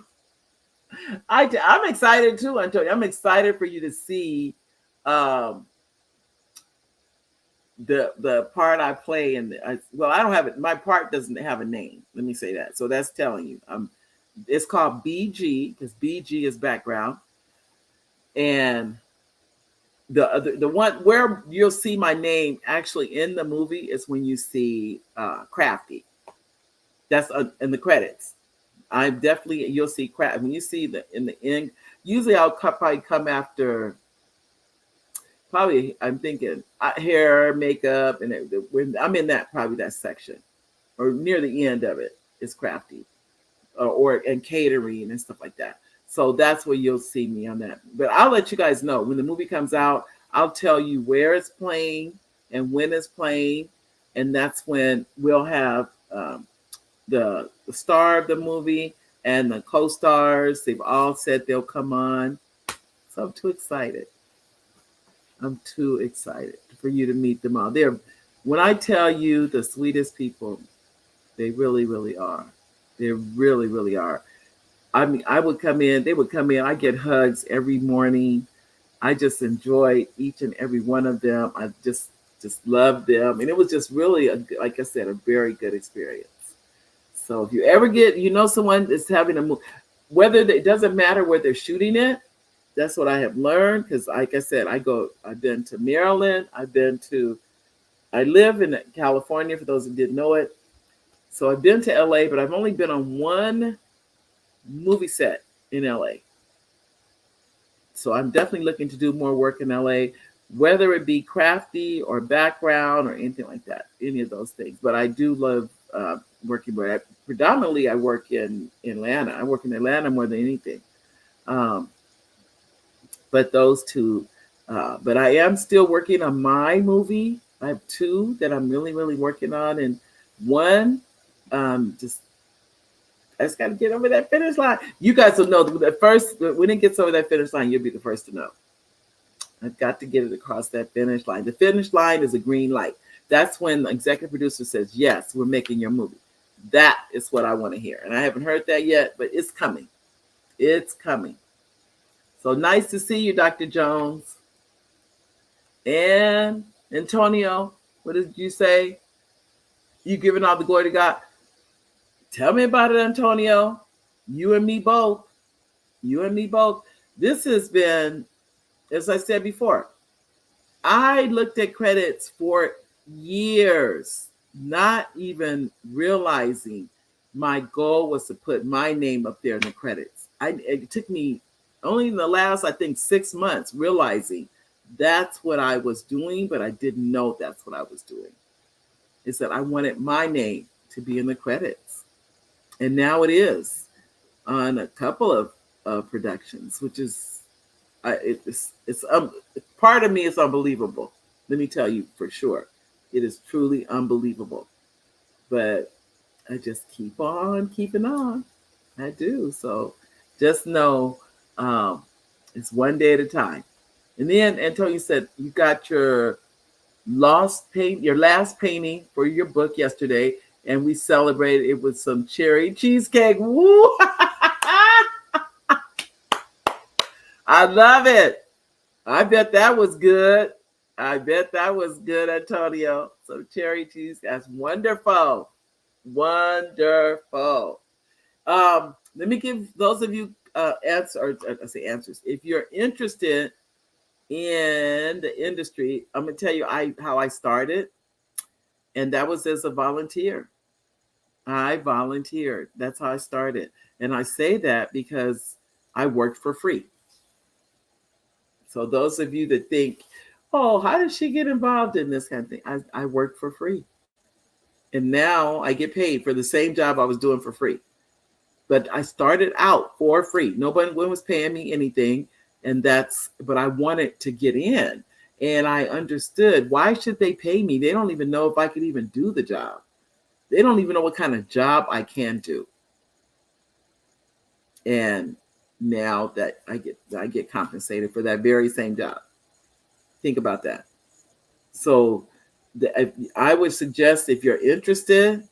I'm excited too, Antonio. I'm excited for you to see um, the part I play in. Well, I don't have it. My part doesn't have a name. Let me say that. So that's telling you. It's called BG because BG is background, and the one where you'll see my name actually in the movie is when you see Crafty. That's in the credits. I'm definitely you'll see Crafty when you see the in the end. Usually I'll probably come after. Probably I'm thinking hair, makeup, and when I'm in that probably that section or near the end of it is Crafty or and catering and stuff like that. So that's where you'll see me on that. But I'll let you guys know when the movie comes out. I'll tell you where it's playing and when it's playing, and that's when we'll have the star of the movie and the co-stars. They've all said they'll come on. So I'm too excited. I'm too excited for you to meet them all. They're when I tell you the sweetest people, they really, really are. They really, really are. I mean, I would come in, they would come in, I get hugs every morning. I just enjoy each and every one of them. I just love them. And it was just really, like I said, a very good experience. So if you ever get, someone that's having a movie, it doesn't matter where they're shooting it. That's what I have learned because, like I said, I've been to Maryland. I live in California, for those who didn't know it. So I've been to LA, but I've only been on one movie set in LA. So I'm definitely looking to do more work in LA, whether it be crafty or background or anything like that, any of those things. But I do love working where predominantly I work in Atlanta. I work in Atlanta more than anything. But those two, but I am still working on my movie. I have two that I'm really, really working on. And one, I just got to get over that finish line. You guys will know when it gets over that finish line, you'll be the first to know. I've got to get it across that finish line. The finish line is a green light. That's when the executive producer says, yes, we're making your movie. That is what I want to hear. And I haven't heard that yet, but it's coming. It's coming. So nice to see you, Dr. Jones. And Antonio, what did you say? You giving all the glory to God. Tell me about it, Antonio. You and me both. You and me both. This has been, as I said before, I looked at credits for years, not even realizing my goal was to put my name up there in the credits. It took me only in the last, I think, 6 months realizing that's what I was doing, but I didn't know that's what I was doing. Is that I wanted my name to be in the credits. And now it is on a couple of productions, which is, it's part of me is unbelievable. Let me tell you for sure. It is truly unbelievable. But I just keep on keeping on. I do. So just know it's one day at a time. And then Antonio said you got your last painting for your book yesterday, and we celebrated it with some cherry cheesecake. Woo! I love it. I bet that was good. Antonio. So cherry cheese, that's wonderful. Wonderful. Let me give those of you answers. If you're interested in the industry, I'm gonna tell you how I started, and that was as a volunteer. I volunteered. That's how I started, and I say that because I worked for free. So those of you that think, "Oh, how did she get involved in this kind of thing?" I worked for free, and now I get paid for the same job I was doing for free. But I started out for free. Nobody was paying me anything. but I wanted to get in. And I understood, why should they pay me? They don't even know if I could even do the job. They don't even know what kind of job I can do. And now that I get compensated for that very same job. Think about that. So I would suggest, if you're interested,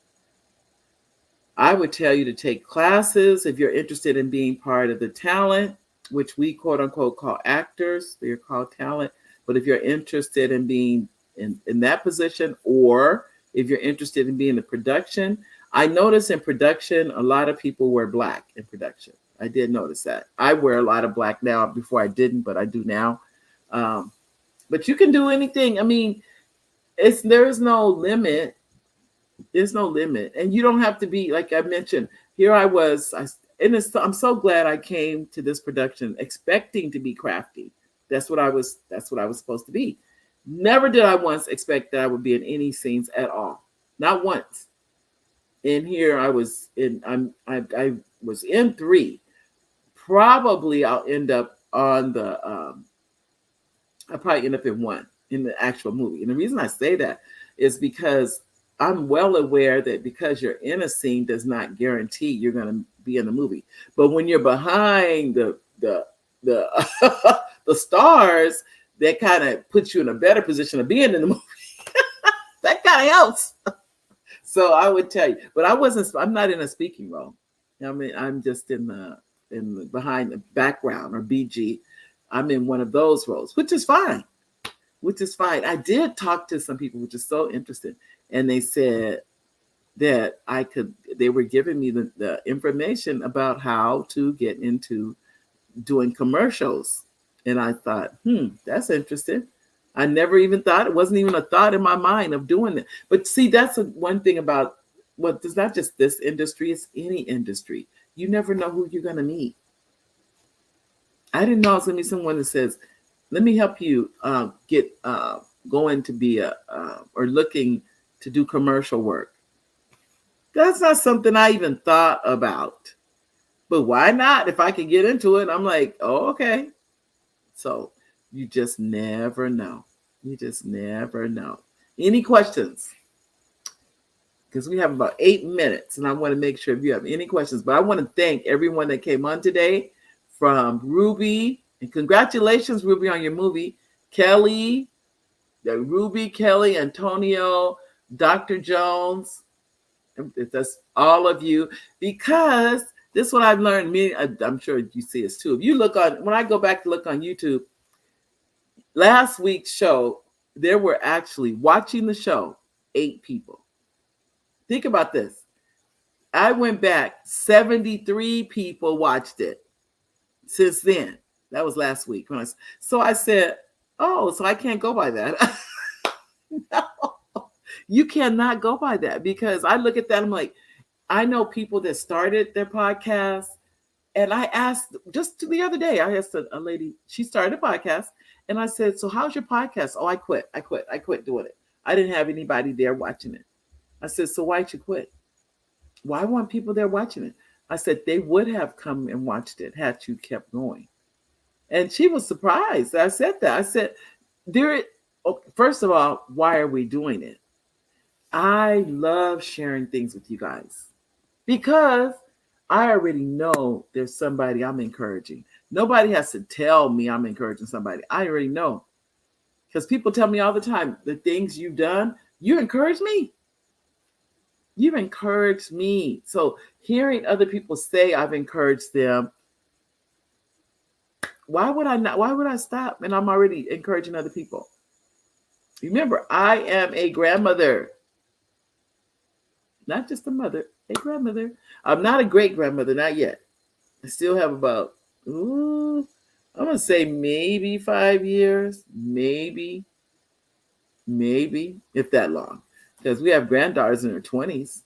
I would tell you to take classes if you're interested in being part of the talent, which we quote unquote call actors. They're called talent. But if you're interested in being in that position, or if you're interested in being in production, I notice in production, a lot of people wear black in production. I did notice that. I wear a lot of black now. Before I didn't, but I do now. But you can do anything. I mean, there's no limit. There's no limit. And you don't have to be, like I mentioned, here I was. I'm so glad I came to this production expecting to be crafty. That's what I was supposed to be. Never did I once expect that I would be in any scenes at all. Not once. And here I was in, I was in 3. Probably I'll end up on the, I'll probably end up in 1 in the actual movie. And the reason I say that is because I'm well aware that because you're in a scene does not guarantee you're going to be in the movie. But when you're behind the the stars, that kind of puts you in a better position of being in the movie. That kind of helps. So I would tell you, but I'm not in a speaking role. I mean, I'm just in the behind the background, or BG. I'm in one of those roles, which is fine. I did talk to some people, which is so interesting. And they said that they were giving me the information about how to get into doing commercials. And I thought, that's interesting. I never even thought, it wasn't even a thought in my mind of doing it. But see, that's one thing about it's not just this industry, it's any industry. You never know who you're going to meet. I didn't know I was going to be someone that says, let me help you get going to be or looking to do commercial work. That's not something I even thought about. But why not? If I could get into it, I'm like, oh, okay. So you just never know. You just never know. Any questions? Because we have about 8 minutes, and I want to make sure if you have any questions. But I want to thank everyone that came on today, from Ruby, and congratulations, Ruby, on your movie. Kelly, Ruby, Kelly, Antonio, Dr. Jones. That's all of you, because this is what I've learned. I'm sure you see this too. If you look when I go back to look on YouTube, last week's show, there were actually watching the show 8 people. Think about this. I went back, 73 people watched it since then. That was last week. So I said, oh, so I can't go by that. No, you cannot go by that, because I look at that, I'm like, I know people that started their podcast, and I asked just the other day, I asked a lady, she started a podcast, and I said, so how's your podcast? Oh, I quit doing it. I didn't have anybody there watching it. I said, so why'd you quit? Why weren't people there watching it? I said, they would have come and watched it had you kept going. And she was surprised. I said that. I said, first of all, why are we doing it? I love sharing things with you guys, because I already know there's somebody I'm encouraging. Nobody has to tell me I'm encouraging somebody. I already know, because people tell me all the time, the things you've done, you encourage me. You've encouraged me. So hearing other people say I've encouraged them, why would I not? Why would I stop? And I'm already encouraging other people. Remember, I am a grandmother. Not just a mother, a grandmother. I'm not a great grandmother, not yet. I still have about, I'm going to say maybe 5 years, maybe, if that long. Because we have granddaughters in their 20s.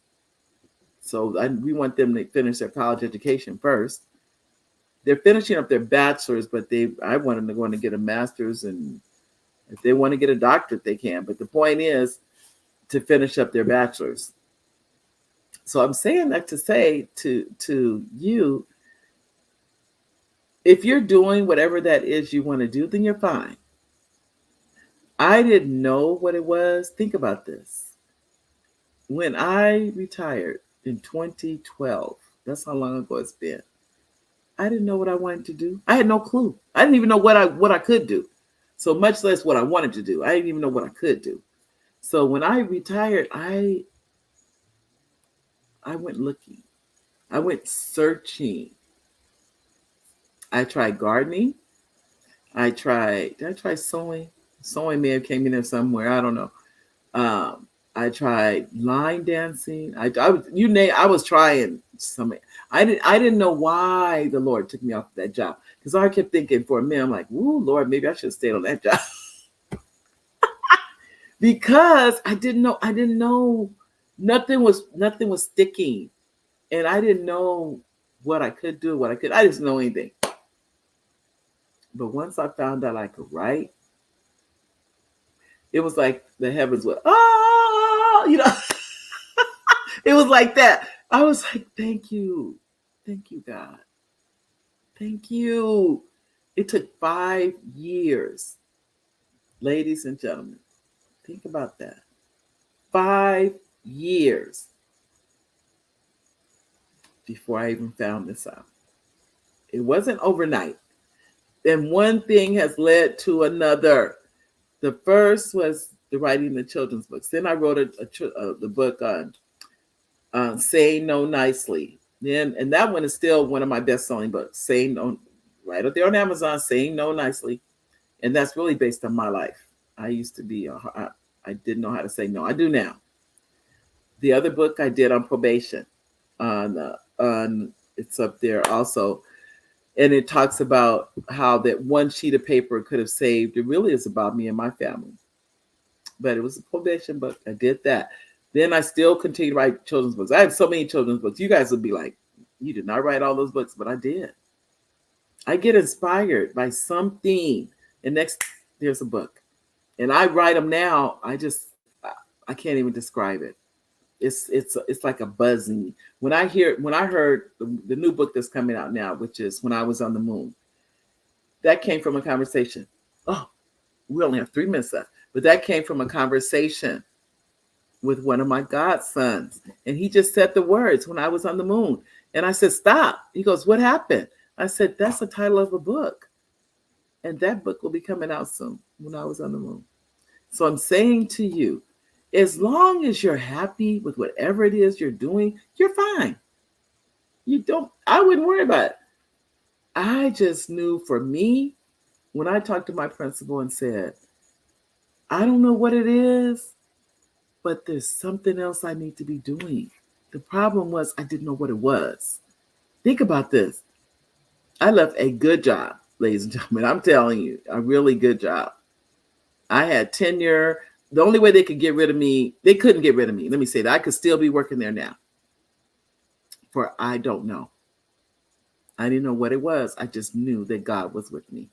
So we want them to finish their college education first. They're finishing up their bachelor's, but I want them to go and get a master's, and if they want to get a doctorate, they can. But the point is to finish up their bachelor's. So I'm saying that to say to you, If you're doing whatever that is you want to do, then you're fine. I didn't know what it was. Think about this. When I retired in 2012, that's how long ago it's been. I didn't know what I wanted to do. I had no clue. I didn't even know what I could do. So much less what I wanted to do. I didn't even know what I could do. So when I retired, I went looking. I went searching. I tried gardening. Did I try sewing? Sewing may have came in there somewhere. I don't know. I tried line dancing. I was trying some. I didn't know why the Lord took me off that job, because I kept thinking for a minute, I'm like, "Ooh, Lord, maybe I should have stayed on that job." Because I didn't know nothing was sticking, and I didn't know what I could do, I didn't know anything. But once I found out I could write, it was like the heavens were, it was like that. I was like, thank you, God, thank you. It took 5 years, ladies and gentlemen. Think about that. 5 years before I even found this out. It wasn't overnight. And one thing has led to another. The first was the writing the children's books. Then I wrote the book on Saying No Nicely. And that one is still one of my best-selling books. Saying No, right up there on Amazon, Saying No Nicely. And that's really based on my life. I used to be, I didn't know how to say no. I do now. The other book I did on probation. It's up there also. And it talks about how that one sheet of paper could have saved. It really is about me and my family. But it was a probation book. I did that. Then I still continue to write children's books. I have so many children's books. You guys would be like, you did not write all those books, but I did. I get inspired by something. And next, there's a book. And I write them now. I can't even describe it. It's like a buzzing. When I heard the new book that's coming out now, which is When I Was on the Moon, that came from a conversation. Oh, we only have 3 minutes left, but that came from a conversation with one of my godsons, and he just said the words, "When I was on the moon," and I said, "Stop." He goes, "What happened?" I said, "That's the title of a book, and that book will be coming out soon. When I Was on the Moon." So I'm saying to you, as long as you're happy with whatever it is you're doing, you're fine. I wouldn't worry about it. I just knew for me, when I talked to my principal and said, I don't know what it is, but there's something else I need to be doing. The problem was I didn't know what it was. Think about this. I left a good job, ladies and gentlemen. I'm telling you, a really good job. I had tenure. The only way they could get rid of me, they couldn't get rid of me. Let me say that. I could still be working there now. For I don't know. I didn't know what it was. I just knew that God was with me.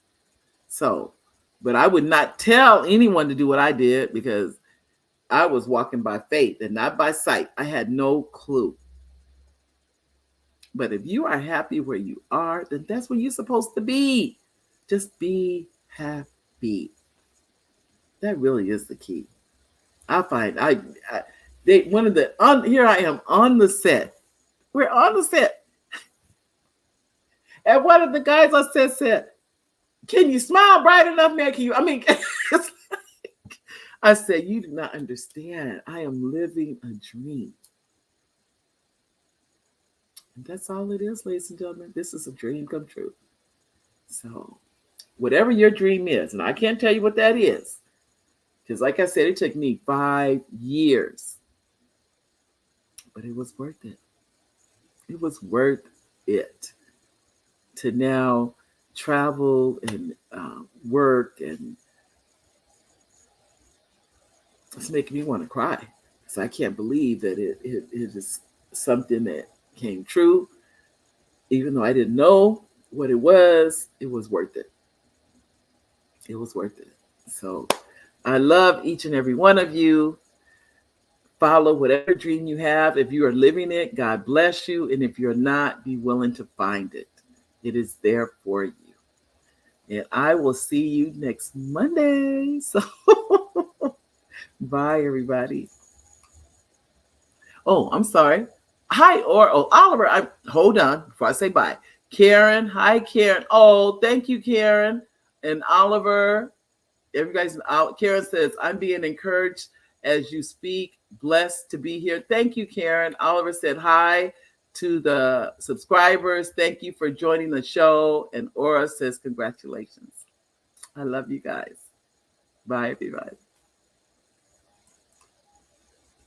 So, but I would not tell anyone to do what I did, because I was walking by faith and not by sight. I had no clue. But if you are happy where you are, then that's where you're supposed to be. Just be happy. That really is the key. I find here I am on the set. We're on the set. And one of the guys on set said, "Can you smile bright enough, man? I said, "You do not understand. I am living a dream." And that's all it is, ladies and gentlemen. This is a dream come true. So whatever your dream is, and I can't tell you what that is, because like I said, it took me 5 years. But it was worth it. It was worth it to now travel and work, and it's making me want to cry, because I can't believe that it is something that came true. Even though I didn't know what it was worth it. It was worth it. So I love each and every one of you. Follow whatever dream you have. If you are living it, God bless you. And if you're not, be willing to find it. It is there for you. And I will see you next Monday. So bye, everybody. Oh, I'm sorry. Hi, Oliver. Hold on before I say bye. Karen, hi, Karen. Oh, thank you, Karen. And Oliver, everybody's out. Karen says, I'm being encouraged as you speak. Blessed to be here. Thank you, Karen. Oliver said hi to the subscribers. Thank you for joining the show. And Aura says, congratulations. I love you guys. Bye, everybody.